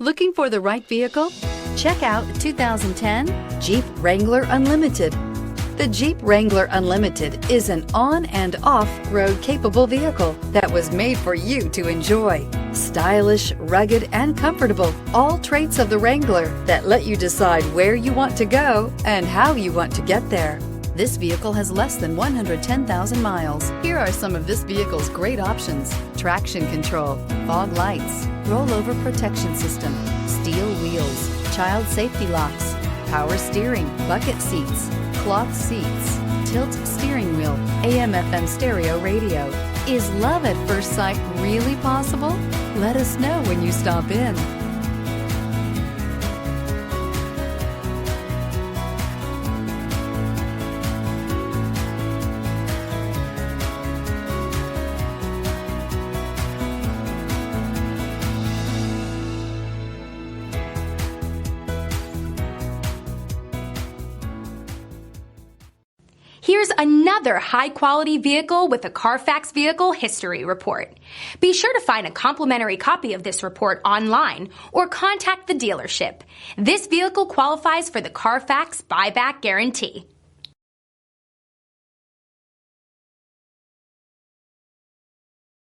Looking for the right vehicle? Check out 2010 Jeep Wrangler Unlimited. The Jeep Wrangler Unlimited is an on- and off-road capable vehicle that was made for you to enjoy. Stylish, rugged, and comfortable, all traits of the Wrangler that let you decide where you want to go and how you want to get there. This vehicle has less than 110,000 miles. Here are some of this vehicle's great options: traction control, fog lights, rollover protection system, steel wheels, child safety locks, power steering, bucket seats, cloth seats, tilt steering wheel, AM/FM stereo radio. Is love at first sight really possible? Let us know when you stop in. Here's another high-quality vehicle with a Carfax Vehicle History Report. Be sure to find a complimentary copy of this report online or contact the dealership. This vehicle qualifies for the Carfax Buyback Guarantee.